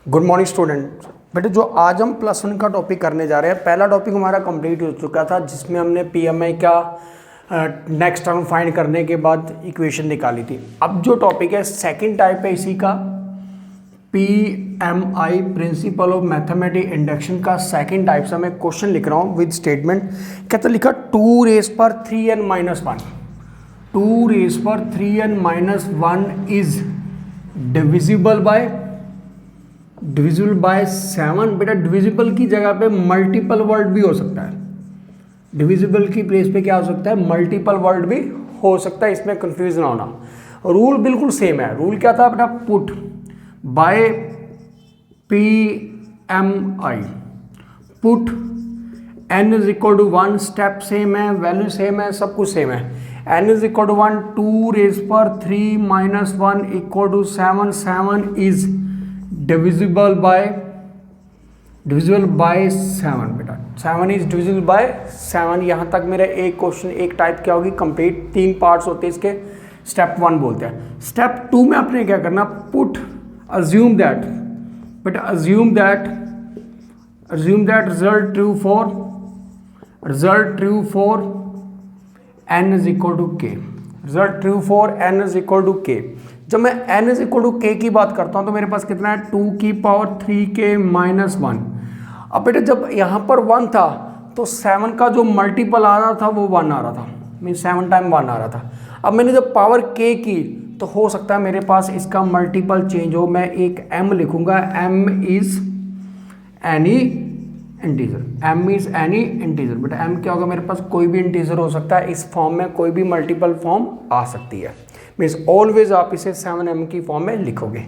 Good morning student. बेटे जो आज हम प्लस वन का टॉपिक करने जा रहे हैं, पहला टॉपिक हमारा कंप्लीट हो चुका था जिसमें हमने पीएमआई का नेक्स्ट टर्म फाइंड करने के बाद इक्वेशन निकाली थी। अब जो टॉपिक है सेकंड टाइप है इसी का, PMI principle of mathematic induction का सेकंड टाइप से मैं क्वेश्चन लिख रहा हूँ विद स्टेटमेंट। कहता लिखा 2 रेज पर 3n माइनस 1, 2 रेज पर 3n minus 1 is divisible by 7। बेटा डिविजिबल की जगह पे मल्टीपल वर्ड भी हो सकता है, डिविजिबल की प्लेस पे क्या हो सकता है, मल्टीपल वर्ड भी हो सकता है, इसमें कंफ्यूज ना होना। रूल बिल्कुल सेम है। रूल क्या था बेटा, put by PMI, put n is equal to 1, step same है, वैल्यू सेम है, सब कुछ सेम है। n is equal to 1, 2 raise पर 3 minus 1 equal to 7, 7 is divisible by 7। बेटा 7 इज डिविजिबल बाय 7। यहाँ तक मेरा एक क्वेश्चन, एक टाइप क्या होगी कंप्लीट। 3 पार्ट्स होते हैं इसके, स्टेप 1 बोलते हैं। स्टेप 2 में आपने क्या करना, put assume that result true for n is equal to k, result true for n is equal to k। जब मैं n is equal to k की बात करता हूं तो मेरे पास कितना है, 2 की पावर 3k माइनस 1। अब बेटे जब यहाँ पर 1 था तो 7 का जो मल्टीपल आ रहा था वो 1 आ रहा था, मीन 7 टाइम 1 आ रहा था। अब मैंने जब पावर k की तो हो सकता है मेरे पास इसका मल्टीपल चेंज हो, मैं एक m लिखूंगा, m is any integer, m is any integer. बेटा m क्या होगा, मेरे पास कोई भी इंटीजर हो सकता है, इस फॉर्म में कोई भी मल्टीपल फॉर्म आ सकती है। मीन्स ऑलवेज आप इसे 7m की फॉर्म में लिखोगे।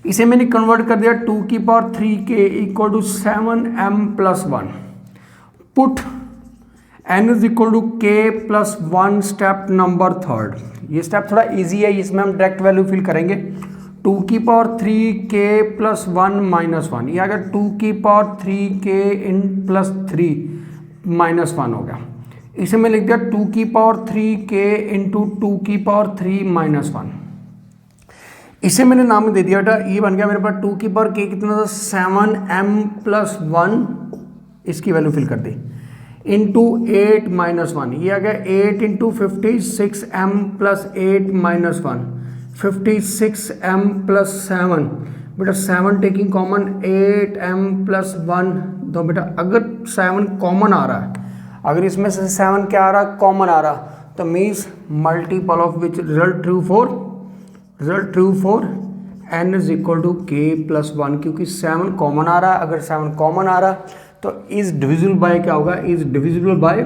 इसे मैंने कन्वर्ट कर दिया 2 की power 3k equal to 7m plus 1। Put n is equal to k plus 1, step number 3। ये स्टेप थोड़ा इजी है, इसमें हम डायरेक्ट वैल्यू फिल करेंगे। 2 की पावर 3k प्लस 1 माइनस 1, ये अगर 2 की power 3k in plus 3 minus 1 हो गया। इसे मैं लिख दिया 2 की पावर 3k इंटू 2 की पावर 3 माइनस 1। इसे मैंने नाम दे दिया बेटा, ये बन गया मेरे पास 2 की पावर k कितना था, 7m प्लस 1, इसकी वैल्यू फिल कर दी, इंटू 8 माइनस 1, ये आ गया 8 into 56m plus 8 minus 1, 56m plus 7। बेटा 7 टेकिंग कॉमन, 8m प्लस 1 दो। बेटा अगर 7 कॉमन आ रहा है, अगर इसमें से 7 क्या आ रहा है, कॉमन आ रहा, तो means multiple of which result true for n is equal to k plus 1, क्योंकि 7 कॉमन आ रहा है। अगर 7 कॉमन आ रहा तो इज डिविजिबल बाय क्या होगा, इज डिविजिबल बाय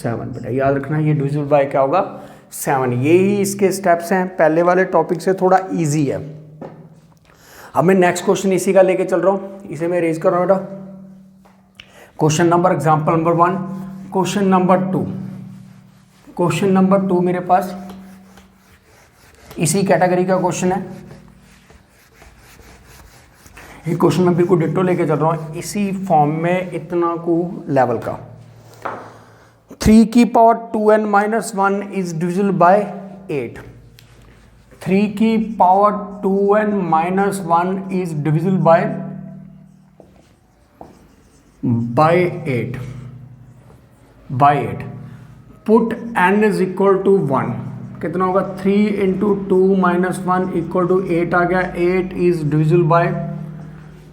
7। बेटा याद रखना, ये डिविजिबल बाय क्या होगा, 7। ये ही इसके स्टेप्स हैं, पहले वाले टॉपिक से थोड़ा इजी है। अब मैं नेक्स्ट क्वेश्चन इसी का लेके चल रहा हूँ, इसे मैं रेज कर रहा हूँ बेटा। Question number, example number 1, question number 2 मेरे पास इसी कैटेगरी का क्वेश्चन है। ये क्वेश्चन मैं बिल्कुल डिट्टो लेके चल रहा हूँ, इसी फॉर्म में, इतना को लेवल का। 3 की power 2n minus 1 is divisible by 8। 3 की power 2n minus 1 is divisible by 8। Put n is equal to 1, कितना होगा, 3 इंटू 2 माइनस 1 इक्वल टू 8 आ गया। 8 इज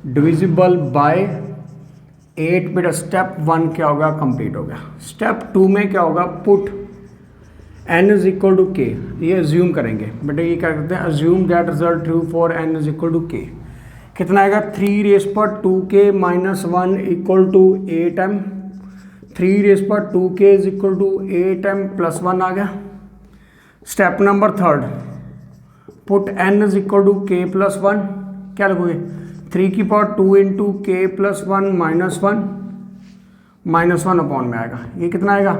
डिविजिबल बाय 8। बेटा स्टेप 1 क्या होगा, कंप्लीट हो गया। स्टेप 2 में क्या होगा, put n is equal to k, ये अज्यूम करेंगे। बेटा ये क्या करते हैं, assume that result true for n is equal to k। कितना आएगा, 3 रेज पर 2k minus 1 equal to 8m, 3 raise पर 2k is equal to 8m plus 1 आ गया। Step number 3, put n is equal to k plus 1, क्या लगोगे, 3 की power 2 into k plus 1 minus 1 upon में आएगा। ये कितना आएगा,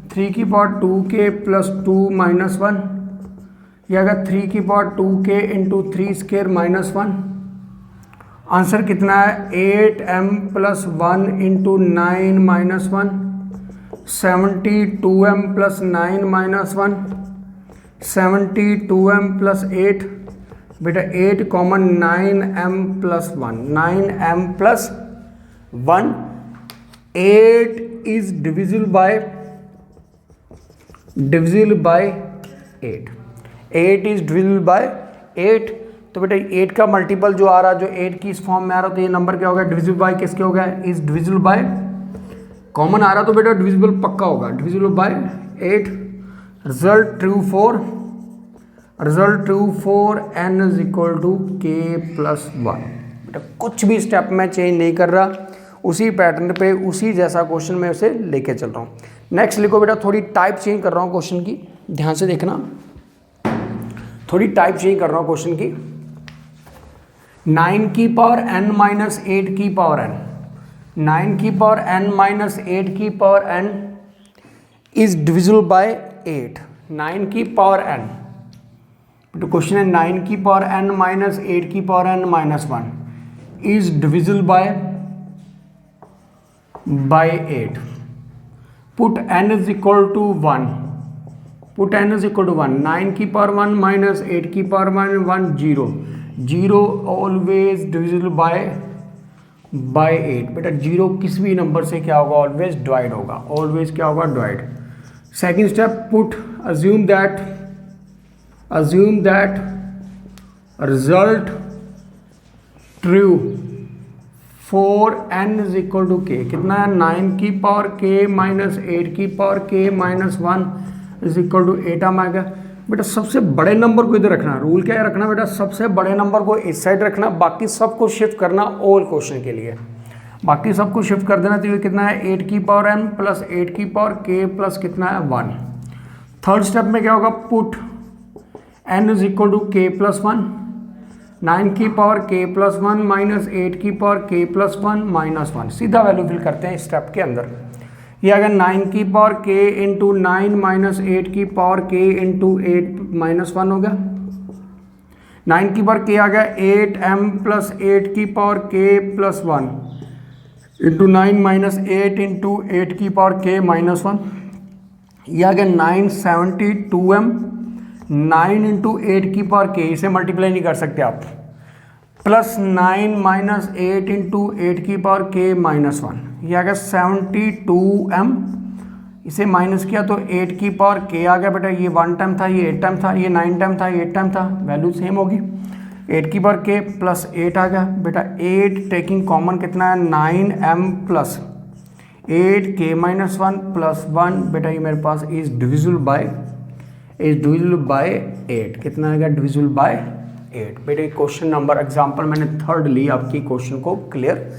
3 की पावर 2k प्लस 2 माइनस 1, ये आएगा 3 की power 2k into 3 square minus 1। Answer कितना है, 8m plus 1 into 9 minus 1, 72m plus 9 minus 1, 72m plus 8, बेटा 8 common 9m plus 1, 9m plus 1, 8 is divisible by 8, 8 is divisible by 8। तो बेटा 8 का मल्टीपल जो आ रहा है, जो 8 की इस फॉर्म में आ रहा है, तो ये नंबर क्या होगा, डिविजिबल बाय किसके होगा, इज डिविजिबल बाय, कॉमन आ रहा तो बेटा डिविजिबल पक्का होगा, divisible by 8। Result true for n is equal to k plus 1। बेटा कुछ भी स्टेप में चेंज नहीं कर रहा, उसी पैटर्न पे उसी जैसा क्वेश्चन में उसे लेके चल रहा हूँ। नेक्स्ट लिखो बेटा, थोड़ी टाइप चेंज कर रहा हूँ क्वेश्चन की, ध्यान से देखना, थोड़ी टाइप चेंज कर रहा हूँ क्वेश्चन की। 9 की पावर n माइनस 8 की पावर n, 9 की पावर n माइनस 8 की power n is divisible by 8, 9 की पावर n। तो क्वेश्चन है 9 की पावर n माइनस 8 की power n minus 1 is divisible by 8। Put n is equal to 1, put n is equal to 1, 9 की power 1 minus 8 की power minus 1, 0, 0 always divisible by 8। बेटा 0 किसी भी नंबर से क्या होगा, ऑलवेज डिवाइड होगा, ऑलवेज क्या होगा, divide. Second step, put assume that result true for n is equal to k। कितना है, 9 की पावर k माइनस 8 की power k minus 1 is equal to 8 आ गया। बेटा सबसे बड़े नंबर को इधर रखना, रूल क्या है रखना बेटा, सबसे बड़े नंबर को इस साइड रखना, बाकी सबको शिफ्ट करना ऑल क्वेश्चन के लिए, बाकी सबको शिफ्ट कर देना। तो ये कितना है, 8 की पावर n प्लस 8 की पावर k प्लस कितना है 1। थर्ड स्टेप में क्या होगा, put n is equal to k plus 1, 9 की पावर k प्लस 1 माइनस 8 की पावर k प्लस 1 माइनस 1, सीधा वैल्यू फिल करते हैं इस स्टेप के अंदर। ये अगर 9 की पावर k इंटू 9 माइनस 8 की पावर k इंटू 8 माइनस 1 हो गया, 9 की पावर k आ गया 8m प्लस 8 की power k plus 1 into 9 minus 8 into 8 की पावर k माइनस 1। ये आ गया 972m, 9 इंटू 8 की पावर k, इसे मल्टीप्लाई नहीं कर सकते आप, प्लस 9 माइनस 8 इंटू 8 की पावर k माइनस 1। ये आ गया 72m, इसे माइनस किया तो 8 की पावर k आ गया बेटा, ये 1 टाइम था, ये 8 टाइम था, ये 9 टाइम था, ये 8 टाइम था, वैल्यू सेम होगी। 8 की पावर k प्लस 8 आ गया बेटा, 8 टेकिंग कॉमन कितना है, 9m plus 8k minus 1 plus 1, बेटा ये मेरे पास इज डिविजिबल बाय 8, कितना आएगा, डिविजिबल बाय 8। बेटे क्वेश्चन नंबर एग्जाम्पल मैंने थर्ड ली आपकी क्वेश्चन को क्लियर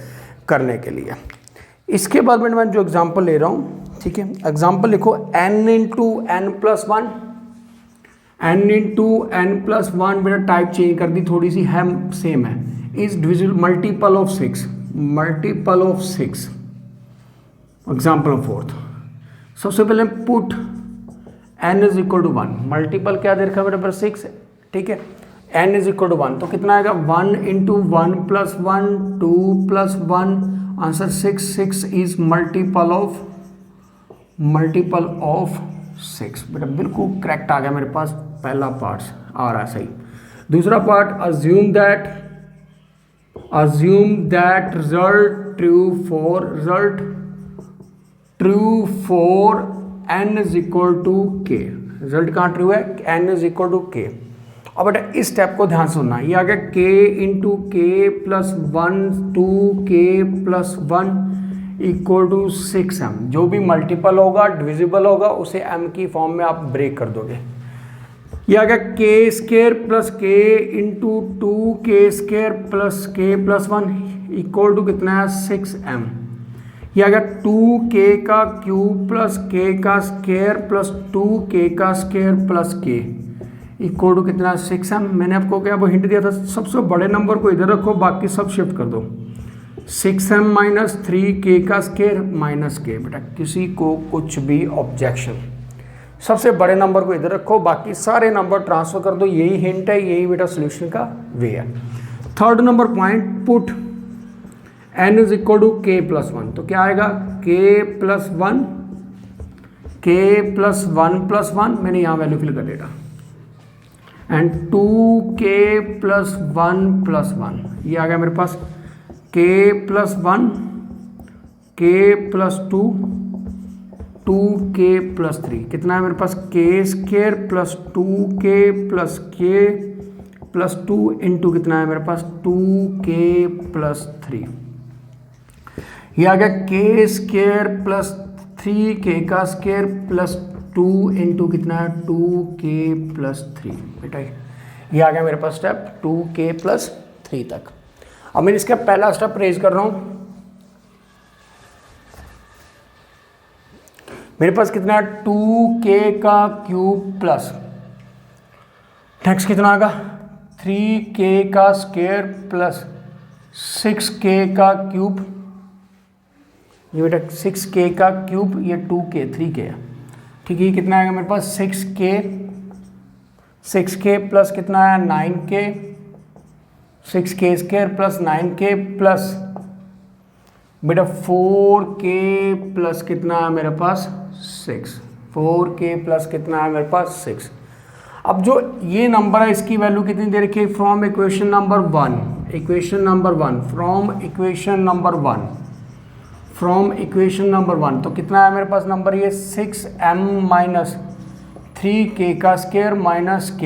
करने के लिए। इसके बाद मैं जो एग्जाम्पल ले रहा हूँ, ठीक है, एग्जाम्पल लिखो n into n plus 1, n into n plus 1, बेटा टाइप चेंज कर दी थोड़ी सी, है सेम है, is divisible multiple of 6, example fourth. सबसे पहले put n is equal to 1, multiple क्या दे रखा है बेटा, 6, ठीक है, n इज इक्वल टू 1, तो कितना आएगा, 1 into 1 plus 1, 2 plus 1, answer 6, 6 is multiple of 6। बेटा बिल्कुल करेक्ट आ गया मेरे पास, पहला पार्ट आ रहा है सही। दूसरा part, assume that result true for n is equal to k। Result कहाँ ट्रू है, n is equal to k। अब बेटा इस स्टेप को ध्यान सुनना, ये आ गया k into k plus 1, 2k plus 1 equal to 6m। जो भी मल्टीपल होगा, डिविजिबल होगा, उसे m की फॉर्म में आप ब्रेक कर दोगे। ये आ गया k square plus k into 2k square plus k plus 1 equal to कितना है, 6m। ये आ गया 2k का क्यूब प्लस k का स्क्वायर प्लस 2k का square plus k equal to कितना, 6m। मैंने आपको क्या वो हिंट दिया था, सबसे बड़े नंबर को इधर रखो, बाकी सब शिफ्ट कर दो। 6m माइनस 3k का स्क्वायर माइनस k। बेटा किसी को कुछ भी ऑब्जेक्शन, सबसे बड़े नंबर को इधर रखो, बाकी सारे नंबर ट्रांसफर कर दो, यही हिंट है, यही बेटा सोल्यूशन का वे है। Third number point, put n is equal to k plus 1, तो क्या आएगा, k प्लस 1 प्लस 1, मैंने यहाँ वैल्यू फिल कर देगा। एंड 2k प्लस 1 ये आ गया मेरे पास k plus 1 k plus 2 2k plus 3 कितना है मेरे पास k square plus 2k plus k plus 2 into कितना है मेरे पास 2k प्लस 3 ये आ गया k स्क्वायर प्लस 3k का स्क्वायर प्लस 2 इंटू कितना है 2k प्लस 3 बेटा ये आ गया मेरे पास स्टेप 2k प्लस 3 तक। अब मैं इसका पहला स्टेप रेज कर रहा हूं। मेरे पास कितना है 2k का क्यूब प्लस नेक्स्ट कितना आएगा 3k का स्क्वायर प्लस 6k का क्यूब, ये बेटा 6k का क्यूब, ये 2k 3k है ठीक है। ये कितना आएगा मेरे पास 6k प्लस कितना है 9k 6k square plus 9k plus बेटा 4k प्लस कितना है मेरे पास 6 4k प्लस कितना है मेरे पास 6। अब जो ये नंबर है इसकी वैल्यू कितनी दे रखी है from equation number 1 from equation number 1 तो कितना है मेरे पास नंबर ये 6m माइनस 3k का square minus k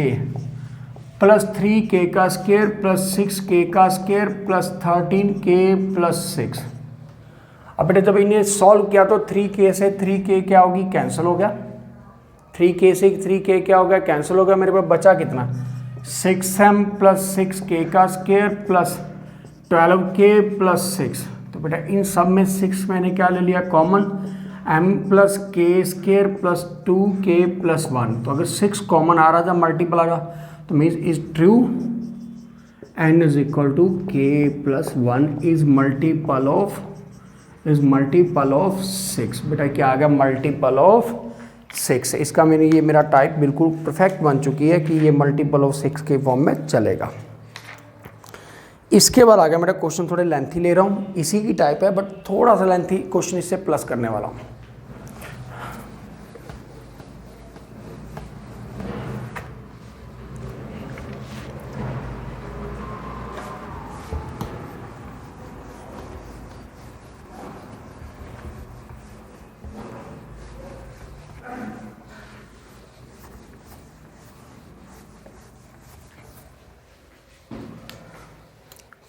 plus 3k का स्क्वायर प्लस 6k का स्क्वायर प्लस 13k प्लस 6। अब बेटे जब इन्हें सॉल्व किया तो 3k से 3k क्या होगी कैंसिल हो गया, 3k से 3k क्या हो गया कैंसिल हो गया। मेरे पास बचा कितना 6m प्लस 6k का स्क्वायर प्लस 12k प्लस 6। तो बेटा इन सब में 6 मैंने क्या ले लिया common m plus k square plus 2k plus 1। तो अगर 6 कॉमन आ रहा था मल्टीपल आ रहा तो means is true n is equal to k plus 1 is multiple of 6। बेटा क्या आ गया मल्टीपल ऑफ 6। इसका ये मेरा टाइप बिल्कुल परफेक्ट बन चुकी है कि ये मल्टीपल ऑफ 6 के फॉर्म में चलेगा। इसके बाद आ गया मेरा क्वेश्चन, थोड़े लेंथी ले रहा हूँ, इसी की टाइप है बट थोड़ा सा लेंथी क्वेश्चन इससे प्लस करने वाला हूँ।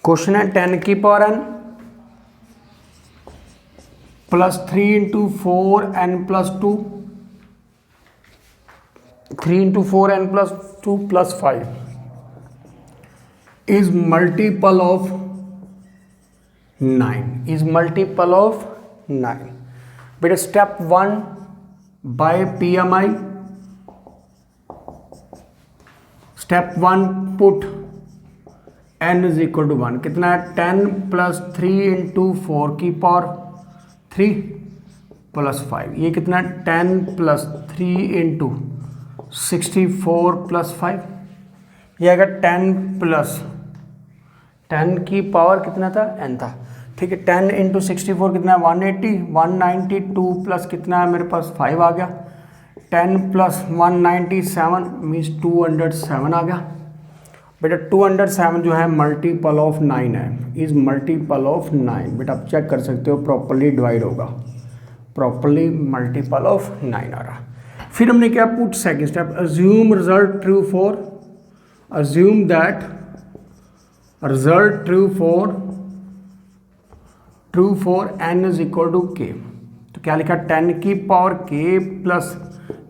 क्वेश्चन है 10 की power n plus 3 into 4n plus 2 3 into 4n plus 2 plus 5 is multiple of 9 बेटा step 1 by PMI step 1 put n is equal to 1 कितना है 10 प्लस 3 इंटू 4 की पावर 3 प्लस 5 ये कितना है 10 प्लस 3 इंटू 64 प्लस 5 ये आएगा 10 प्लस 10 की पावर कितना था n था ठीक है। 10 इंटू 64 कितना है 180 192 प्लस कितना है मेरे पास 5 आ गया 10 प्लस 197 मीन्स 207 आ गया। बेटा 207 जो है मल्टीपल ऑफ 9 है इज मल्टीपल ऑफ 9। बेटा आप चेक कर सकते हो प्रॉपर्ली डिवाइड होगा, प्रॉपर्ली मल्टीपल ऑफ 9 आ रहा। फिर हमने क्या put second step assume result true for n is equal to k। तो क्या लिखा 10 की पावर k प्लस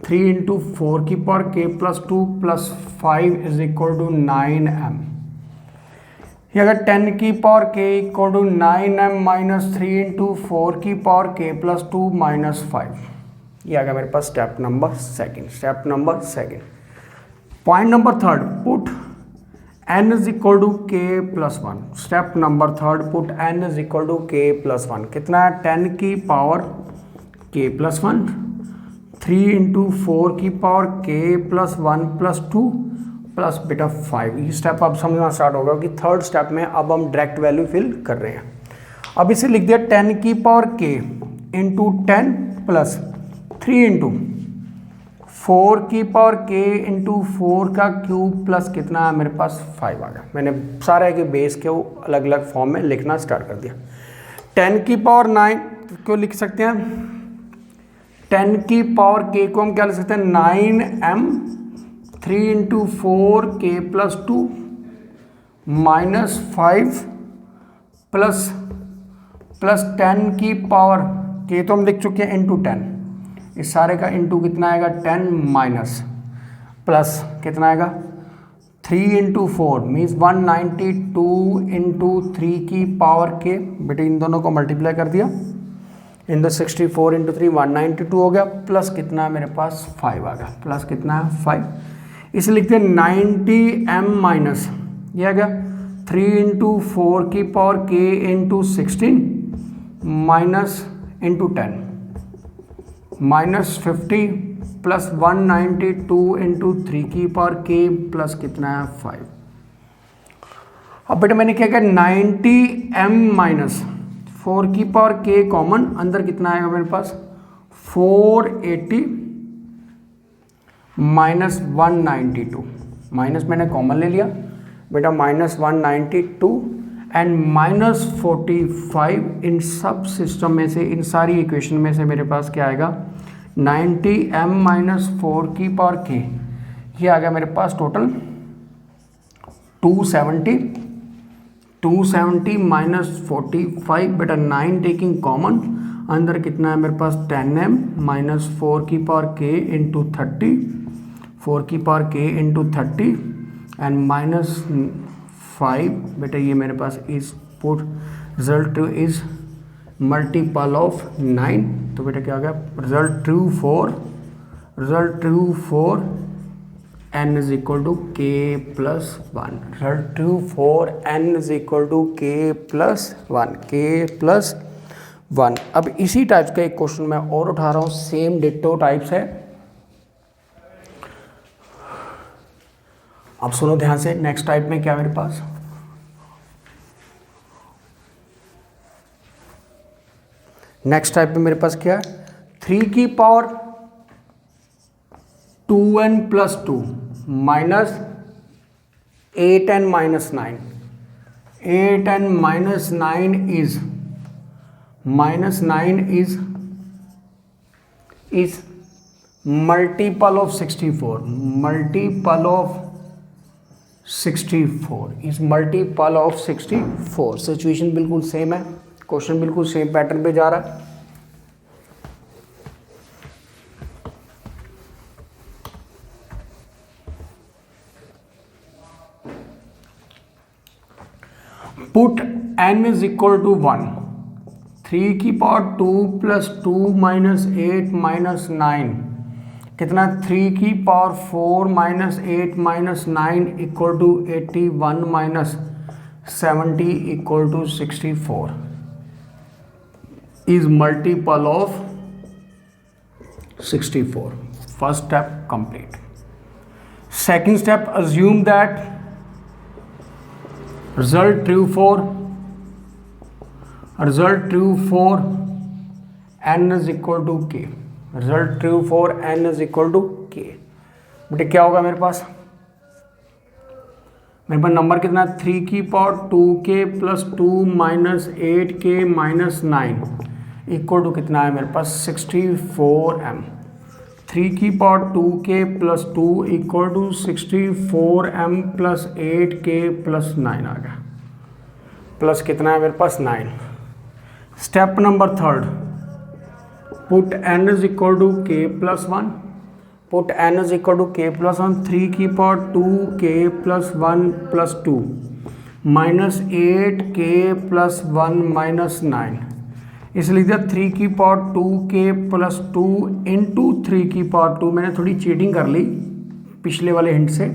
3 इंटू 4 की power k plus 2 plus 5 is equal to 9m। ये अगर 10 की power k equal to 9m minus 3 into 4 की power k plus 2 minus 5 ये आ गया मेरे पास step number second. Point number third put n is equal to k plus 1। Step number third put n is equal to k plus 1 कितना है 10 की power k plus 1 3 into 4 की power k plus 1 plus 2 plus बेटा 5। ये step अब समझना start होगा कि थर्ड स्टेप में अब हम डायरेक्ट वैल्यू फिल कर रहे हैं। अब इसे लिख दिया 10 की power k into 10 plus 3 into 4 की पावर k इंटू 4 का क्यूब प्लस कितना है मेरे पास 5 आ गया। मैंने सारे के बेस के वो अलग अलग फॉर्म में लिखना स्टार्ट कर दिया। 10 की पावर 9 क्यों लिख सकते हैं, 10 की पावर k को हम क्या लिख सकते हैं 9m 3 into 4 k plus 2 minus 5 plus 10 की पावर k तो हम लिख चुके हैं इंटू 10, इस सारे का इंटू कितना आएगा 10 माइनस प्लस कितना आएगा 3 इंटू 4 मीन्स 192 इंटू 3 की पावर k। बेटे इन दोनों को मल्टीप्लाई कर दिया, इन द 64 इंटू 3 192 हो गया, प्लस कितना है मेरे पास 5 आ गया, प्लस कितना है 5। इसे लिखते हैं 90m माइनस ये आ गया 3 इंटू 4 की power k into 16 minus into 10 minus 50 plus 192 into 3 की पावर k प्लस कितना है 5। अब बेटा मैंने क्या किया 90m माइनस 4 की पावर k कॉमन, अंदर कितना आएगा मेरे पास 480 माइनस 192, माइनस मैंने कॉमन ले लिया बेटा माइनस 192 एंड माइनस 45। इन सब सिस्टम में से इन सारी इक्वेशन में से मेरे पास क्या आएगा 90m माइनस 4 की पावर k, ये आ गया मेरे पास टोटल 270 माइनस 45 बेटा 9 टेकिंग कॉमन, अंदर कितना है मेरे पास 10m माइनस 4 की पावर k इंटू 30, 4 की power k into 30 and minus 5 बेटा ये मेरे पास is put result is multiple of 9, तो बेटा क्या हो गया result true for n is equal to k plus 1, result true for n is equal to k plus 1। अब इसी टाइप का एक क्वेश्चन मैं और उठा रहा हूँ, सेम डिट्टो टाइप्स है। अब सुनो ध्यान से, नेक्स्ट टाइप में क्या मेरे पास नेक्स्ट टाइप में मेरे पास क्या है 3 की power 2n plus 2 minus 8n minus 9, 8n minus 9 is minus 9 is multiple of 64, multiple of 64 is multiple of 64। Situation बिल्कुल सेम है, क्वेश्चन बिल्कुल सेम पैटर्न पे जा रहा है। Put n is equal to 1, 3 की पावर 2 प्लस 2 माइनस 8 माइनस 9 कितना 3 की power 4 minus 8 minus 9 equal to 81 minus 70 equal to 64 is multiple of 64. First step complete. Second step, assume that result true for n is equal to k, result true for n is equal to k। बेटे क्या होगा मेरे पास number कितना है 3 की power 2k plus 2 minus 8k minus 9 equal to कितना है मेरे पास 64m। 3 की power 2k plus 2 equal to 64m plus 8k plus 9 आ गया, प्लस कितना है मेरे पास 9। Step number third, put n is equal to k plus 1, put n is equal to k plus 1, 3 की power 2k plus 1 plus 2 minus 8k plus 1 minus 9, इसलिए 3 की power 2k plus 2 into 3 की पावर 2। मैंने थोड़ी चीटिंग कर ली पिछले वाले hint से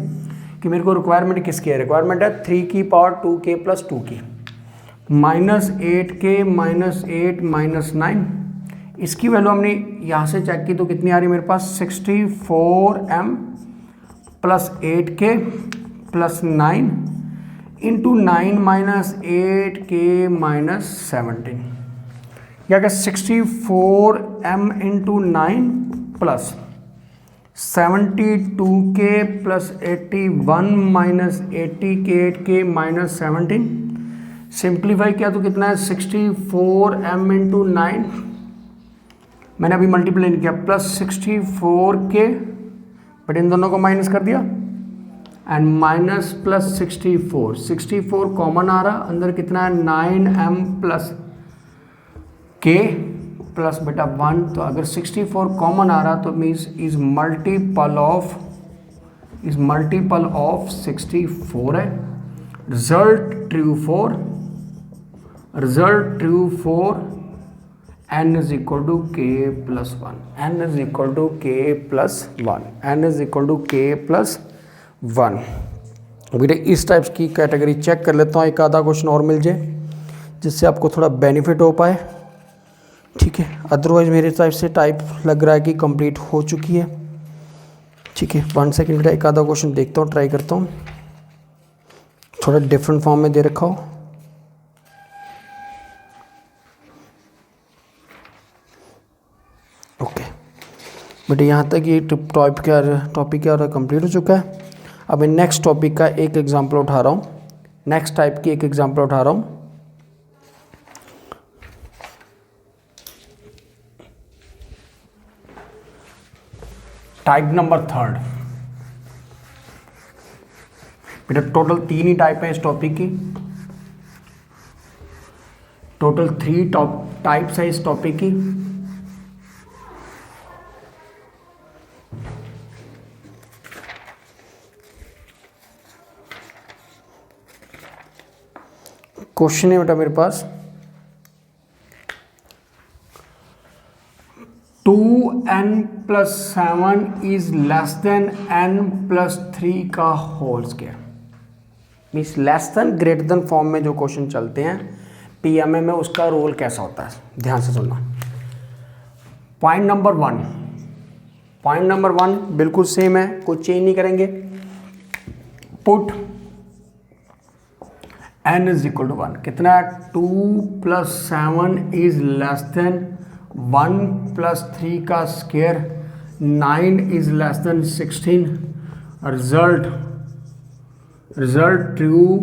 कि मेरे को रिक्वायरमेंट किसकी है, रिक्वायरमेंट है 3 की पावर 2k प्लस 2 की, माइनस 8k माइनस 8 माइनस 9। इसकी वैल्यू हमने यहाँ से चेक की तो कितनी आ रही है मेरे पास 64m plus 8k plus 9 into 9 minus 8k minus 17, क्या क्या 64m into 9 plus 72k plus 81 minus 88k minus 17, simplify किया तो कितना है 64m इंटू 9, मैंने अभी मल्टीप्लाई नहीं किया, प्लस 64k, बट इन दोनों को माइनस कर दिया एंड माइनस प्लस 64 कॉमन आ रहा, अंदर कितना है 9m प्लस k प्लस बेटा 1, तो अगर 64 कॉमन आ रहा तो मीन्स इज मल्टीपल ऑफ 64 है। Result true for n is equal to k plus 1, n is equal to k plus 1, n is equal to k plus 1। बेटे इस टाइप्स की कैटेगरी चेक कर लेता हूँ, एक आधा क्वेश्चन और मिल जाए जिससे आपको थोड़ा बेनिफिट हो पाए, ठीक है। अदरवाइज मेरे टाइप से टाइप लग रहा है कि कंप्लीट हो चुकी है, ठीक है। 1 सेकेंड बेटा, एक आधा क्वेश्चन देखता हूँ, ट्राई करता हूँ, थोड़ा डिफरेंट फॉर्म में दे रखा हो। ओके बेटे, यहाँ तक ये टॉपिक क्या हो रहा है, कंप्लीट हो चुका है। अब मैं नेक्स्ट टॉपिक का एक एग्जांपल उठा रहा हूँ, नेक्स्ट टाइप की एक एग्जांपल उठा रहा हूँ। टाइप नंबर 3 बेटा, टोटल 3 ही टाइप है इस टॉपिक की, टोटल 3 टाइप्स है इस टॉपिक की। क्वेश्चन है बेटा मेरे पास 2n plus 7 is less than n plus 3 का whole square, means less than greater than form में जो क्वेश्चन चलते हैं पीएमए में, उसका रोल कैसा होता है, ध्यान से सुनना। पॉइंट नंबर 1 बिल्कुल सेम है, कोई चेंज नहीं करेंगे। Put n is equal to 1, कितना है 2 plus 7 is less than 1 plus 3 का square, 9 is less than 16, result true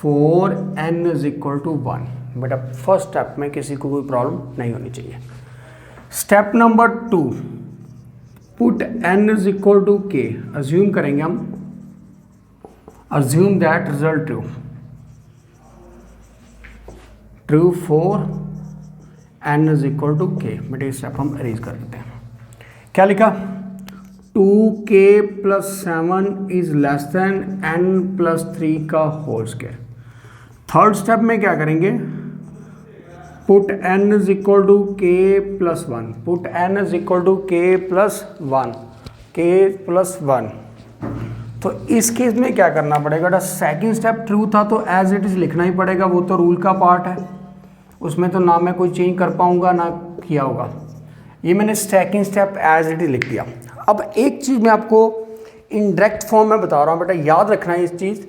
for n is equal to 1। बेटा फर्स्ट स्टेप में किसी को कोई प्रॉब्लम नहीं होनी चाहिए। Step number 2, put n is equal to k, assume करेंगे हम, assume that result true for n is equal to k। बेटे स्टेप हम अरेंज कर लेते हैं। क्या लिखा, 2k plus 7 is less than n plus 3 का होल स्क्वायर। थर्ड स्टेप में क्या करेंगे, put n is equal to k plus 1, put n is equal to k plus 1, तो इस केस में क्या करना पड़ेगा, सेकंड स्टेप ट्रू था तो एज इट इज लिखना ही पड़ेगा, वो तो रूल का पार्ट है, उसमें तो ना मैं कोई चेंज कर पाऊंगा ना किया होगा। ये मैंने second step as it is लिख दिया। अब एक चीज़ मैं आपको इनडायरेक्ट फॉर्म में बता रहा हूँ बेटा, याद रखना है इस चीज़,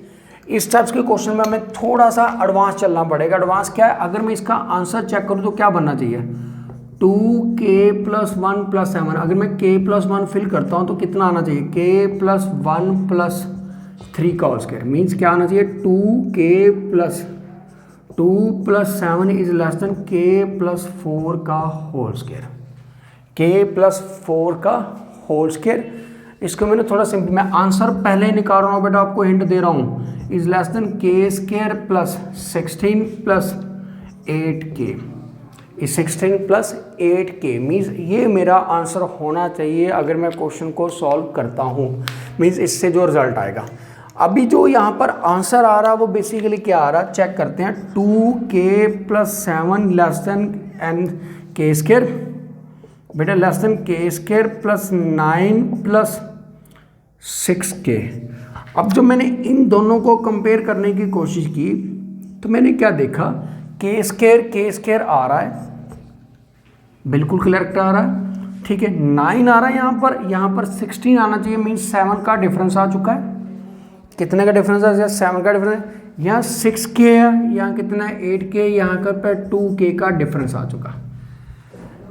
इस टाइप्स के क्वेश्चन में हमें थोड़ा सा एडवांस चलना पड़ेगा। एडवांस क्या है, अगर मैं इसका आंसर चेक करूँ तो क्या बनना चाहिए, 2k प्लस 1 प्लस 7, अगर मैं k प्लस 1 फिल करता हूँ तो कितना आना चाहिए, k प्लस 1 प्लस 3 का होल स्क्वायर, मीन्स क्या आना चाहिए 2k plus 2 plus 7 is less than k plus 4 का होल स्क्वायर, k प्लस 4 का होल स्क्वायर। इसको मैंने थोड़ा सिंपल, मैं आंसर पहले ही निकाल रहा हूँ बेटा, आपको हिंट दे रहा हूँ, is less than k square plus 16 plus 8k, 16 plus 8k means ये मेरा आंसर होना चाहिए अगर मैं क्वेश्चन को सॉल्व करता हूँ, मीन्स इससे जो रिजल्ट आएगा। अभी जो यहाँ पर आंसर आ रहा है वो बेसिकली क्या आ रहा है, चेक करते हैं, 2k plus 7 less than n k square, बेटा less than k square plus 9 plus 6k। अब जो मैंने इन दोनों को कंपेयर करने की कोशिश की तो मैंने क्या देखा, k स्क्वायर आ रहा है, बिल्कुल करेक्ट आ रहा है, ठीक है। 9 आ रहा है यहाँ पर 16 आना चाहिए, मीन्स 7 का डिफरेंस आ चुका है। कितने का डिफरेंस है, 7 का डिफरेंस, यहाँ 6k है, यहाँ कितना है 8k, यहाँ पर 2k का डिफरेंस आ चुका।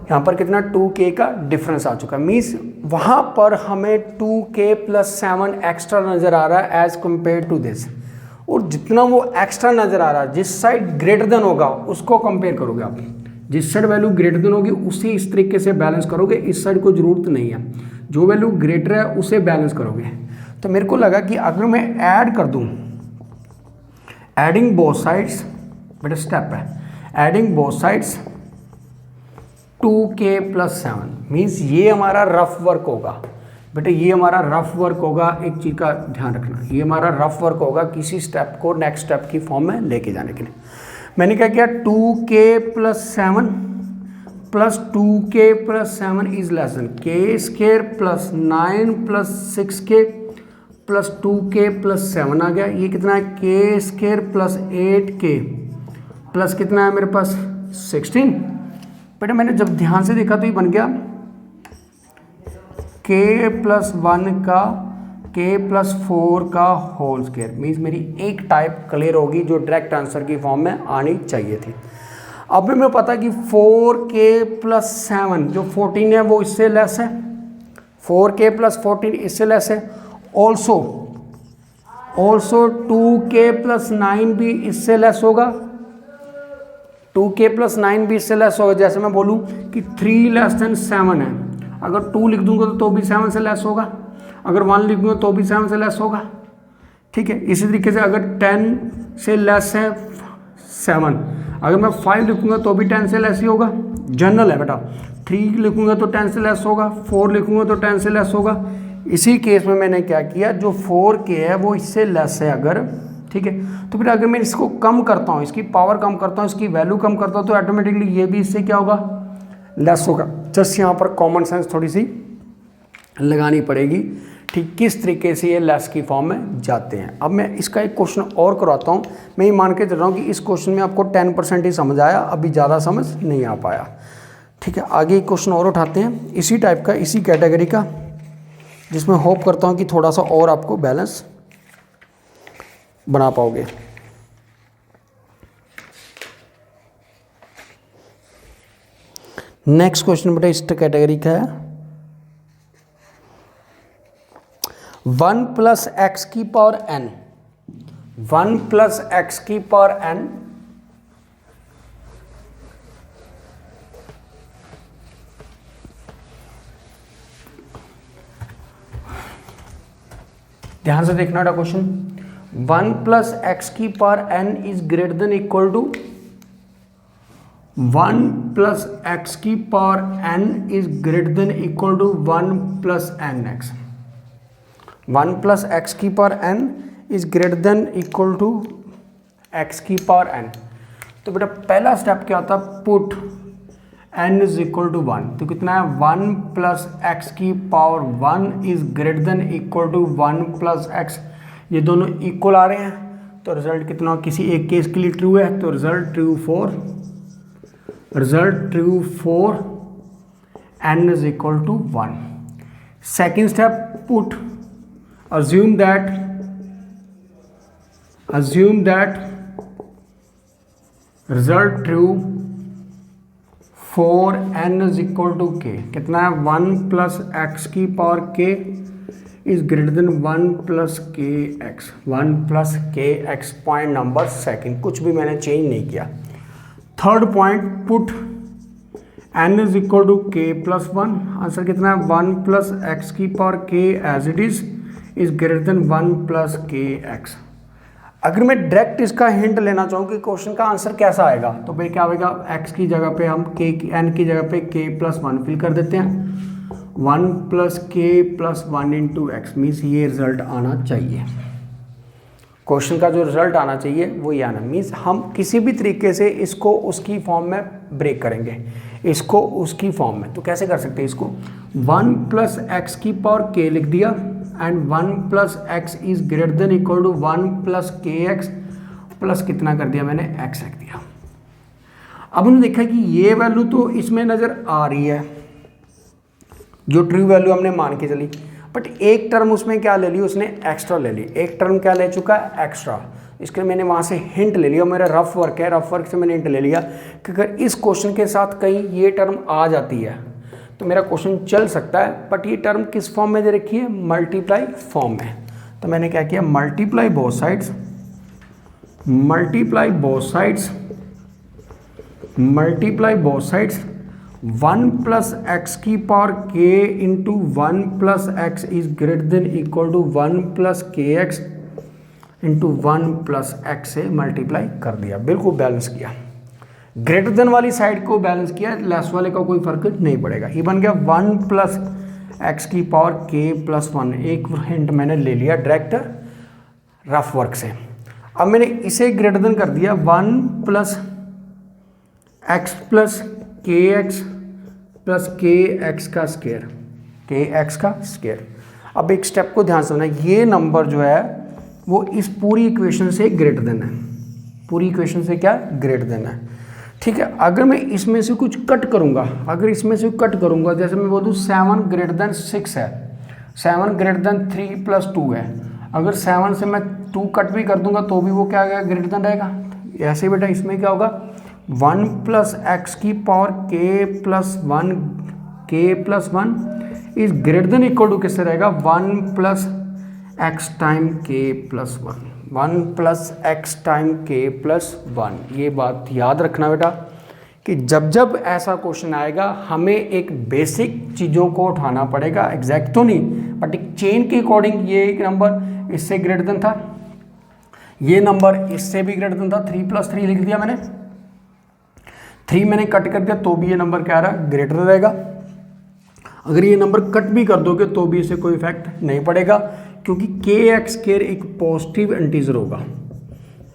यहाँ पर कितना 2k का डिफरेंस आ चुका है। मीन्स वहाँ पर हमें 2k + 7 एक्स्ट्रा नज़र आ रहा है एज कम्पेयर टू दिस, और जितना वो एक्स्ट्रा नज़र आ रहा है जिस साइड ग्रेटर देन होगा उसको कंपेयर करोगे आप, जिस साइड वैल्यू ग्रेटर देन होगी उसी इस तरीके से बैलेंस करोगे, इस साइड को जरूरत नहीं है, जो वैल्यू ग्रेटर है उसे बैलेंस करोगे। तो मेरे को लगा कि अगर मैं ऐड कर दूं, एडिंग बोथ साइड्स, बेटा स्टेप है adding both sides 2k + 7, means ये हमारा रफ वर्क होगा बेटा, ये हमारा रफ वर्क होगा। एक चीज़ का ध्यान रखना, ये हमारा रफ वर्क होगा किसी स्टेप को नेक्स्ट स्टेप की फॉर्म में लेके जाने के लिए। मैंने क्या किया 2k + 7 + 2k + 7 is less then k² + 9 + 6k + 2k + 7 आ गया। ये कितना है k² + 8k प्लस कितना है मेरे पास 16। बेटा मैंने जब ध्यान से देखा तो ये बन गया k + 1 का k + 4 का होल स्क्वायर। मीन्स मेरी एक टाइप क्लियर होगी जो डायरेक्ट आंसर की फॉर्म में आनी चाहिए थी। अब मैं पता कि 4k + 7 जो 14 है वो इससे लेस है, 4k + 14 इससे लेस है। ऑल्सो 2k + 9 भी इससे लेस होगा, 2k + 9 भी इससे लेस होगा। जैसे मैं बोलूँ कि 3 < 7 है, अगर 2 लिख दूंगा तो भी 7 से लेस होगा, अगर 1 लिख दूंगा तो भी 7 से लेस होगा। ठीक है, इसी तरीके से अगर 10 से लेस है 7, अगर मैं 5 लिखूंगा तो भी 10 से लेस ही होगा। जनरल है बेटा, 3 लिखूंगा तो 10 से लेस होगा, 4 लिखूंगा तो 10 से लेस होगा। इसी केस में मैंने क्या किया, जो 4k है वो इससे लेस है अगर, ठीक है, तो फिर अगर मैं इसको कम करता हूँ, इसकी पावर कम करता हूँ, इसकी वैल्यू कम करता हूँ, तो ऑटोमेटिकली ये भी इससे क्या होगा, लेस होगा। जस्ट यहाँ पर कॉमन सेंस थोड़ी सी लगानी पड़ेगी, ठीक किस तरीके से ये लेस की फॉर्म में जाते हैं। अब मैं इसका एक क्वेश्चन और करवाता हूँ। मैं ये मान के चल रहा हूँ कि इस क्वेश्चन में आपको 10% ही समझ आया, अभी ज़्यादा समझ नहीं आ पाया। ठीक है, आगे एक क्वेश्चन और उठाते हैं इसी टाइप का, इसी कैटेगरी का, जिसमें होप करता हूँ कि थोड़ा सा और आपको बैलेंस बना पाओगे। नेक्स्ट क्वेश्चन बेटा इस कैटेगरी का है 1 + x⁴n, 1 + x⁴n ध्यान से देखना बेटा question. 1 + x⁴n is greater than equal to 1 + x⁴n is greater than equal to 1 + nx। 1 + x⁴n is greater than equal to x⁴n। तो बेटा पहला स्टेप क्या होता है, put n is equal to 1, तो कितना है 1 + x⁴1 is greater than equal to 1 + x। ये दोनों इक्वल आ रहे हैं, तो रिजल्ट कितना, किसी एक केस के लिए ट्रू है, तो result true for n is equal to 1। Second step put assume that result true for n is equal to k। कितना है 1 + x⁴k is greater than 1 + kx, 1 + kx। Point number second, कुछ भी मैंने change नहीं किया। Third point put n is equal to k + 1। Answer कितना है 1 + x⁴k as it is greater than 1 + kx। अगर मैं डायरेक्ट इसका हिंट लेना चाहूँ कि क्वेश्चन का आंसर कैसा आएगा, तो भाई क्या आएगा, x की जगह पे हम n की जगह पे k + 1 फिल कर देते हैं, 1 + k + 1 × x। मीन्स ये रिजल्ट आना चाहिए, क्वेश्चन का जो रिजल्ट आना चाहिए वो ये आना। मीन्स हम किसी भी तरीके से इसको उसकी फॉर्म में ब्रेक करेंगे, इसको उसकी फॉर्म में। तो कैसे कर सकते हैं इसको, 1 + x⁴k लिख दिया and 1 + x is greater than equal to 1 + kx plus कितना कर दिया मैंने, x रख दिया। अब हमने देखा कि ये वैल्यू तो इसमें नज़र आ रही है, जो ट्रू वैल्यू हमने मान के चली, बट एक टर्म उसमें क्या ले ली, उसने एक्स्ट्रा ले ली। एक टर्म क्या ले चुका है, एक्स्ट्रा। इसके लिए मैंने वहाँ से हिंट ले लिया, मेरा रफ वर्क है, रफ वर्क से मैंने हिंट ले लिया कि अगर इस क्वेश्चन के साथ कहीं ये टर्म आ जाती है तो मेरा क्वेश्चन चल सकता है, बट ये टर्म किस फॉर्म में दे रखी है, मल्टीप्लाई फॉर्म में। तो मैंने क्या किया, multiply both sides, multiply both sides, multiply both sides 1 plus x की power k into 1 plus X is greater than equal to 1 plus K X into 1 plus X से मल्टीप्लाई कर दिया, बिल्कुल बैलेंस किया। ग्रेटर देन वाली side को balance किया, less वाले का कोई फर्क नहीं पड़ेगा। ये बन गया 1 प्लस एक्स की पावर k प्लस 1। एक हिंट मैंने ले लिया डायरेक्ट रफ वर्क से। अब मैंने इसे ग्रेटर देन कर दिया 1 plus x plus K x plus K x का स्क्वायर, के एक्स का स्क्वायर। अब एक स्टेप को ध्यान से समझना, ये नंबर जो है वो इस पूरी इक्वेशन से ग्रेटर देन है, पूरी इक्वेशन से क्या ग्रेटर देन है, ठीक है। अगर मैं इसमें से कुछ कट करूंगा, अगर इसमें से कट करूंगा, जैसे मैं बोल दूँ 7 ग्रेटर देन 6 है, 7 ग्रेटर देन 3 प्लस 2 है, अगर 7 से मैं 2 कट भी कर दूंगा तो भी वो क्या आएगा, ग्रेटर देन रहेगा। ऐसे बेटा इसमें क्या होगा, 1 प्लस एक्स की power k plus 1 is greater than equal to किससे रहेगा, 1 plus x time k plus 1, 1 plus x time k plus 1। ये बात याद रखना बेटा कि जब जब ऐसा क्वेश्चन आएगा हमें एक बेसिक चीज़ों को उठाना पड़ेगा, एग्जैक्ट तो नहीं बट एक चेन के अकॉर्डिंग। ये एक नंबर इससे ग्रेटर देन था, ये नंबर इससे भी ग्रेटर देन था, 3 प्लस 3 लिख दिया मैंने, 3 मैंने कट कर दिया तो भी ये नंबर क्या रहा, ग्रेटर रहेगा। अगर ये नंबर कट भी कर दोगे तो भी इसे कोई इफेक्ट नहीं पड़ेगा, क्योंकि के एक्स स्क्वायर एक पॉजिटिव इंटीजर होगा,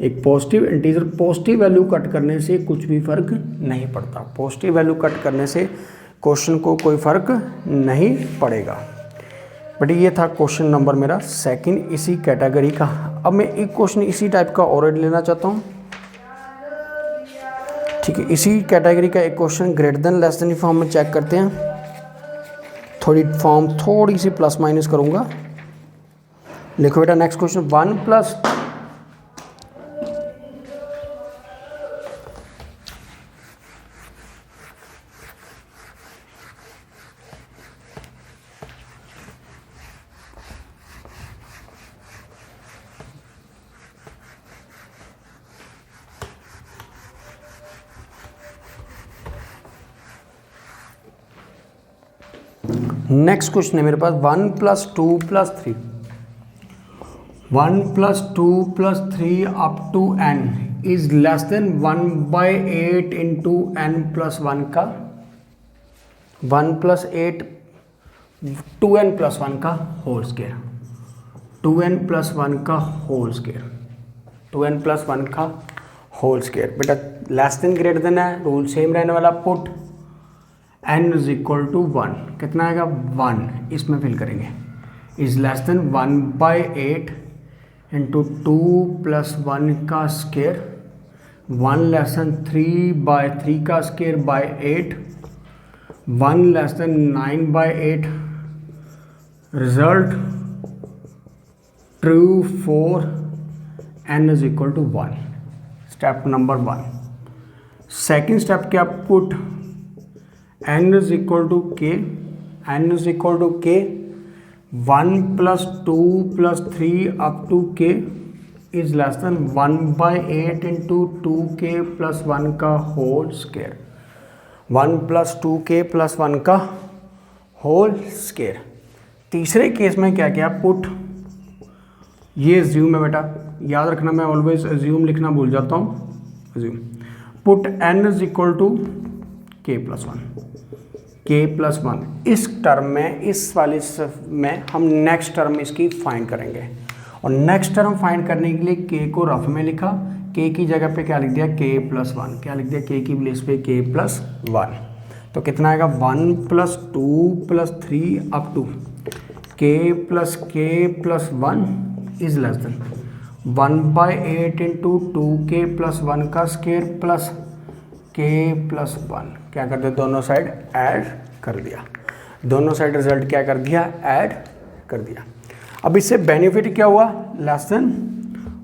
एक positive integer. Positive value cut करने से कुछ भी फर्क नहीं पड़ता, पॉजिटिव वैल्यू कट करने से क्वेश्चन को कोई फर्क नहीं पड़ेगा। बट ये था क्वेश्चन नंबर मेरा सेकंड इसी कैटेगरी का। अब मैं एक क्वेश्चन इसी टाइप का और लेना चाहता हूँ, ठीक है। इसी कैटेगरी का एक question greater than less than form में चेक करते हैं। थोड़ी सी प्लस माइनस करूँगा। लिखो बेटा next question, 1 plus next question है मेरे पास 1 plus 2 plus 3, 1 plus 2 plus 3 up to n is less than 1/8 into n plus 1 का 1 प्लस 8 2n प्लस 1 का होल स्क्वायर, 2n प्लस 1 का होल स्क्वायर, 2n प्लस 1 का होल स्क्वायर। बेटा less than greater than है, rule same रहने वाला। Put n is equal to 1, कितना आएगा 1, इसमें फिल करेंगे, is less than 1/8 into 2 plus 1 का स्क्वायर, 1 लेस देन 3/3 का square by 8, 1 less than 9/8, result true for n is equal to 1। Step number 1। Second step क्या, put n is equal to k, n is equal to k, 1 plus 2 plus 3 up to k is less than 1/8 into 2k plus 1 का whole square, 1 plus 2k plus 1 का whole square. तीसरे case में क्या किया, put, ये assume है बेटा, याद रखना मैं ऑलवेज एज्यूम लिखना भूल जाता हूँ, assume. Put n is equal to k plus 1, k plus 1। इस टर्म में, इस वाले में हम नेक्स्ट टर्म इसकी फाइंड करेंगे, और नेक्स्ट टर्म फाइंड करने के लिए k को रफ में लिखा, k की जगह पे क्या लिख दिया, k प्लस 1, क्या लिख दिया, k की प्लेस पे k प्लस 1। तो कितना आएगा, 1 plus 2 plus 3 up to k plus 1 is less than 1/8 into 2k plus 1 का स्क्वायर प्लस k प्लस 1। क्या कर दिया, दोनों साइड ऐड कर दिया, दोनों साइड रिजल्ट क्या कर दिया, ऐड कर दिया। अब इससे बेनिफिट क्या हुआ, less than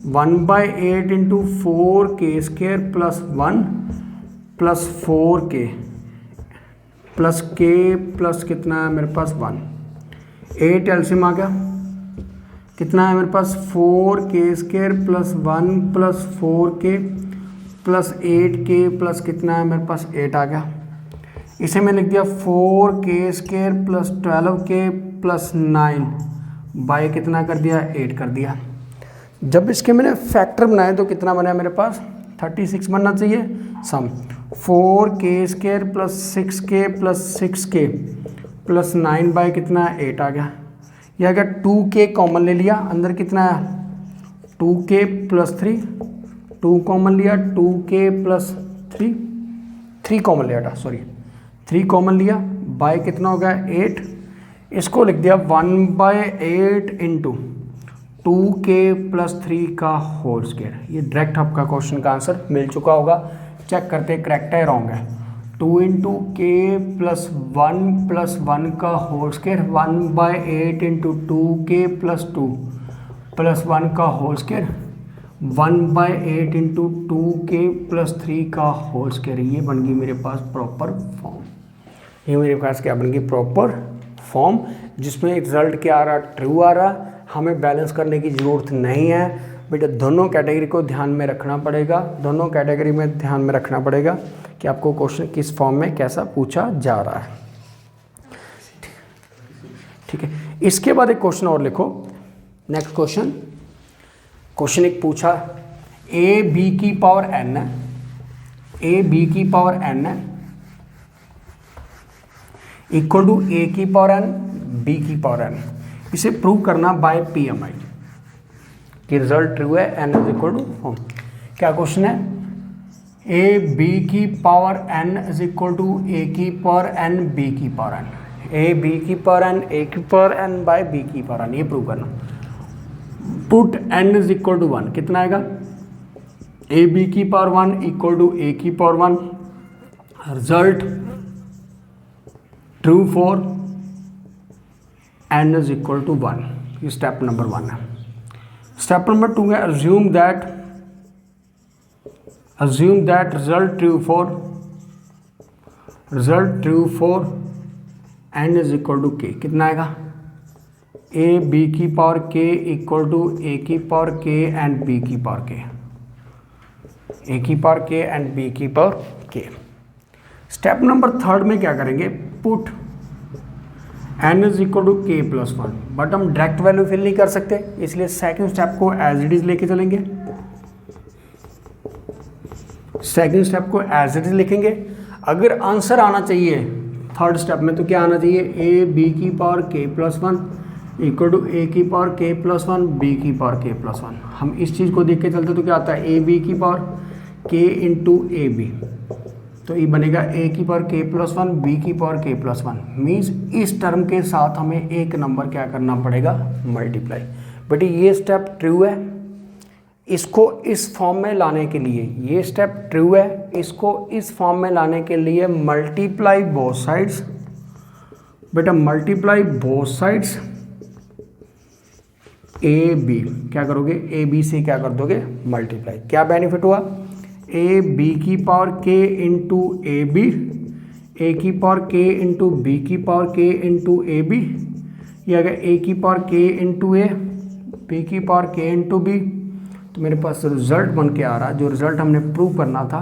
1/8 into 4k² plus 1 plus 4k plus k plus कितना है मेरे पास 1, 8 एलसीएम आ गया, कितना है मेरे पास 4k² plus 1 plus 4k plus 8k plus कितना है मेरे पास 8 आ गया। इसे मैं लिख दिया 4k² plus 12k plus 9 by कितना कर दिया 8 कर दिया। जब इसके मैंने फैक्टर बनाए तो कितना बना मेरे पास 36 बनना चाहिए। Sum 4k² plus 6k plus 6k plus 9 by कितना 8 आ गया। यह अगर 2k कॉमन ले लिया, अंदर कितना है 2k प्लस 3, 2 कॉमन लिया 2k प्लस 3 कॉमन लिया, सॉरी 3 कॉमन लिया, बाय कितना हो गया 8। इसको लिख दिया 1/8 इंटू 2k प्लस 3 का होल स्क्वायर। ये डायरेक्ट आपका क्वेश्चन का आंसर मिल चुका होगा। चेक करते करेक्ट है रॉन्ग है। 2 इंटू k प्लस 1 का whole square 1/8 into 2k plus 2 plus 1 का whole square 1/8 into 2k plus 3 का होल स्क्वायर। ये बन गई मेरे पास प्रॉपर फॉर्म। ये मेरे पास क्या बन गई प्रॉपर फॉर्म, जिसमें रिजल्ट क्या आ रहा ट्रू आ रहा। हमें बैलेंस करने की ज़रूरत नहीं है बेटा, दोनों कैटेगरी को ध्यान में रखना पड़ेगा। दोनों कैटेगरी में ध्यान में रखना पड़ेगा कि आपको क्वेश्चन किस फॉर्म में कैसा पूछा जा रहा है। ठीक है, इसके बाद एक क्वेश्चन और लिखो। नेक्स्ट क्वेश्चन एक पूछा ए बी की पावर n है, ए बी की पावर n है इक्वल टू ए की पावर n बी की पावर n। इसे प्रूव करना बाय PMI कि रिजल्ट ट्रू है, n is equal to form. क्या क्वेश्चन है ए बी की power n is equal to ए की पावर n बी की पावर n, ए बी की पावर n ए की पावर n बाय बी की पावर n। ये प्रूव करना। Put n is equal to 1 कितना आएगा ए बी की पावर 1 इक्वल टू ए की power 1। Result true for n is equal to 1। ये स्टेप नंबर 1 है। स्टेप नंबर 2 है assume that result true for n is equal to k। कितना आएगा a B की पावर k इक्वल टू ए की power k and B की power k, a की power k and B की power k। Step number 3 में क्या करेंगे put n is equal to k plus 1, but हम डायरेक्ट वैल्यू फिल नहीं कर सकते, इसलिए सेकंड स्टेप को एज इट इज लेके चलेंगे। सेकंड स्टेप को एज इट इज लिखेंगे। अगर आंसर आना चाहिए थर्ड स्टेप में तो क्या आना चाहिए ए बी की power k plus 1 equal to ए की पावर k प्लस 1 बी की पावर k प्लस 1। हम इस चीज़ को देख के चलते तो क्या आता है ए बी की पावर k इंटू ए बी, तो ये बनेगा ए की पावर k प्लस 1 बी की पावर k प्लस 1। मीन्स इस टर्म के साथ हमें एक नंबर क्या करना पड़ेगा मल्टीप्लाई। बेटे ये स्टेप ट्रू है, इसको इस फॉर्म में लाने के लिए ये स्टेप ट्रू है, इसको इस फॉर्म में लाने के लिए मल्टीप्लाई बोथ साइड्स। बेटा multiply both sides a b, क्या करोगे ए बी से क्या कर दोगे मल्टीप्लाई। क्या बेनिफिट हुआ ए बी की power k into A B, A की पावर k इंटू बी की पावर k इंटू ए बी, ये अगर ए की power k into A B की पावर k इंटू बी, तो मेरे पास रिजल्ट बन के आ रहा है। जो रिजल्ट हमने प्रूव करना था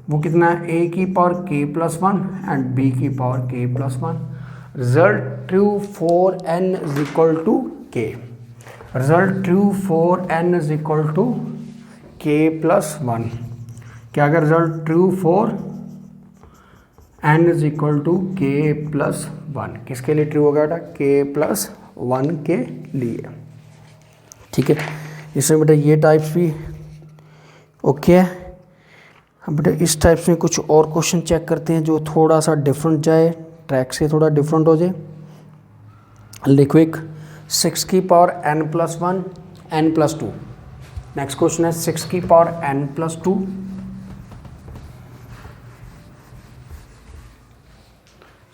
वो कितना है ए की power k plus 1 and B की power k plus 1। Result true for n is equal to k। Result true for n is equal to k plus 1। क्या अगर result true for n is equal to k plus 1 किसके लिए true होगा बेटा k plus 1 के लिए। ठीक है, इसमें बेटा ये टाइप्स भी ओके है। अब बेटा इस टाइप्स में कुछ और क्वेश्चन चेक करते हैं जो थोड़ा सा डिफरेंट जाए, ट्रैक से थोड़ा डिफरेंट हो जाए। लिखो एक 6 की power n plus 1 n plus 2। Next question है 6 की पावर n प्लस 2,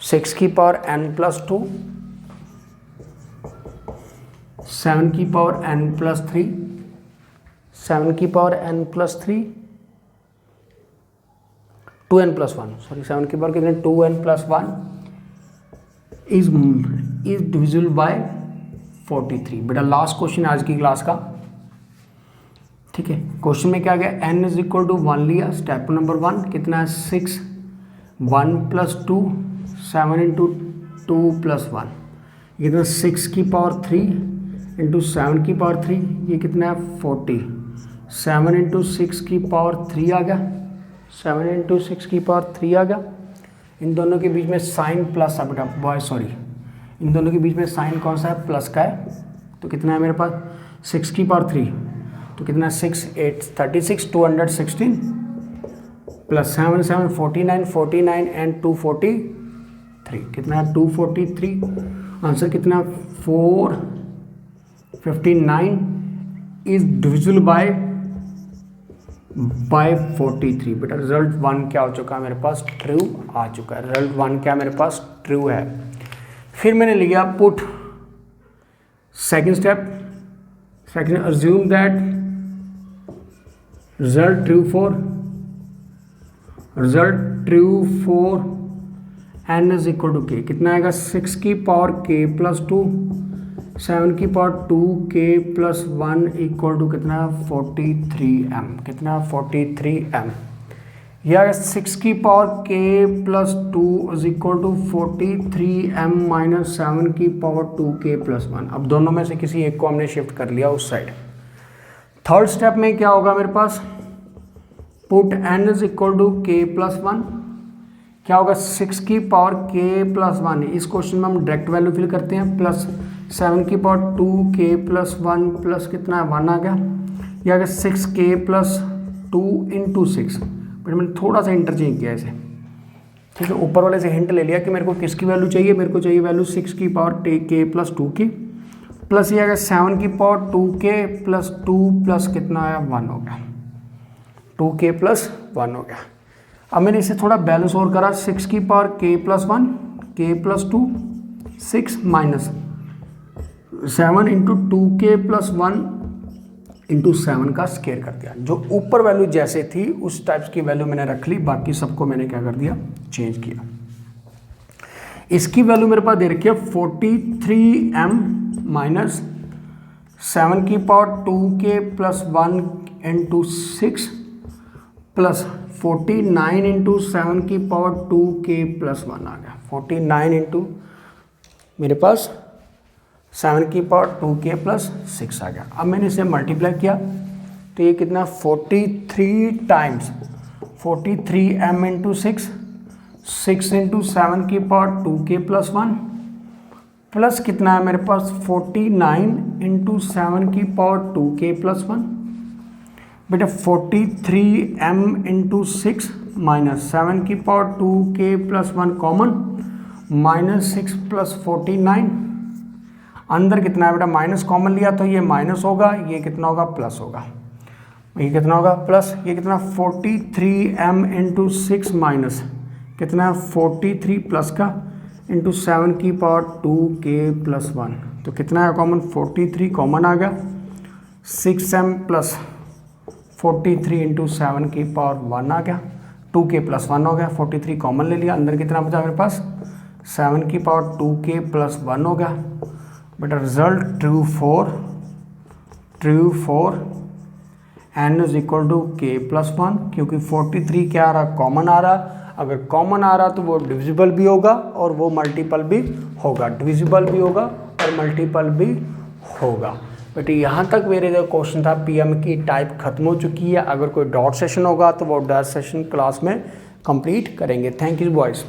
6 की पावर n प्लस 2, 7 की पावर n प्लस 3, 7 की पावर n+3 2n+1 सॉरी 7 की पावर कितने 2n+1 इज डिविजिबल बाय 43। बेटा लास्ट क्वेश्चन आज की क्लास का, ठीक है। क्वेश्चन में क्या गया, n इज इक्वल टू 1 लिया, स्टेप नंबर 1 कितना है 6, 1 + 2 7 × 2 + 1 ये कितना 6 की पावर 3 × 7 की पावर 3 ये कितना है 40, 7 × 6 की पावर 3 आ गया, 7 × 6 की पावर 3 आ गया। इन दोनों के बीच में साइन प्लस है बेटा बॉय सॉरी, इन दोनों के बीच में साइन कौन सा है, प्लस का है। तो कितना है मेरे पास 6 की पावर 3 तो कितना 6 8 36 216 प्लस 7 7 49 49 एंड 243 कितना है 243। आंसर कितना 459 इज डिविजिबल बाय 43। बेटा रिजल्ट 1 क्या हो चुका है मेरे पास, ट्रू आ चुका है। रिजल्ट 1 क्या मेरे पास ट्रू है। फिर मैंने लिया put second step, second assume that result true for n is equal to k कितना आएगा 6 की पावर k + 2 7 की पावर 2k + 1 इक्वल टू कितना 43m, कितना 43m। यह आएगा 6 की power k + 2 is equal to 43m - 7 की पावर 2k + 1। अब दोनों में से किसी एक को हमने शिफ्ट कर लिया उस साइड। थर्ड स्टेप में क्या होगा मेरे पास, put n is equal to k + 1 क्या होगा 6 की पावर k + 1। इस क्वेश्चन में हम डायरेक्ट वैल्यू फिल करते हैं, प्लस 7 की पावर 2k + 1 प्लस कितना है 1 आ गया। यह आ गया 6k + 2 × 6। बट मैंने थोड़ा सा इंटरचेंज किया इसे, ठीक है। ऊपर वाले से हिंट ले लिया कि मेरे को किसकी वैल्यू चाहिए, मेरे को चाहिए वैल्यू 6 की पावर k + 2 की, प्लस ये आ गया 7 की पावर 2k + 2 प्लस कितना आया 1 हो गया, 2k + 1 हो गया। अब मैंने इसे थोड़ा बैलेंस और करा, 6 की power k + 1 k + 2 6 minus 7 × 2k + 1 × 7 का स्क्वायर कर दिया। जो ऊपर वैल्यू जैसे थी उस टाइप्स की वैल्यू मैंने रख ली, बाकी सबको मैंने क्या कर दिया चेंज किया। इसकी वैल्यू मेरे पास दे रखी है 43m - 7 की पावर 2k + 1 × 6 प्लस 49 × 7 की पावर 2k + 1 आ गया। 49 × मेरे पास 7 की पावर 2k + 6 आ गया। अब मैंने इसे मल्टीप्लाई किया तो ये कितना 43 टाइम्स 43m × 6 6 × 7 की पावर 2k + 1 प्लस कितना है मेरे पास 49 × 7 की पावर 2k + 1। बेटा 43m × 6 माइनस 7 की पावर 2k + 1 कॉमन -6 + 49 अंदर कितना है बेटा माइनस कॉमन लिया तो ये माइनस होगा, ये कितना होगा प्लस होगा, ये कितना होगा प्लस, ये कितना 43m × 6 माइनस कितना 43 प्लस का × 7 की पावर 2k + 1 तो कितना है कॉमन 43 कॉमन आ गया, 6m + 43 × 7 की पावर 1 आ गया, 2k + 1 हो गया, 43 कॉमन ले लिया, अंदर कितना बचा मेरे पास 7 की पावर 2k + 1 हो गया। बेटा result true for n is equal to k + 1 क्योंकि 43 क्या आ रहा कॉमन आ रहा, अगर कॉमन आ रहा तो वो डिविजिबल भी होगा और वो मल्टीपल भी होगा, डिविजिबल भी होगा और मल्टीपल भी होगा। बट यहाँ तक मेरे जो क्वेश्चन था पीएम की टाइप खत्म हो चुकी है। अगर कोई डॉट सेशन होगा तो वो डॉट सेशन क्लास में कंप्लीट करेंगे। Thank you boys.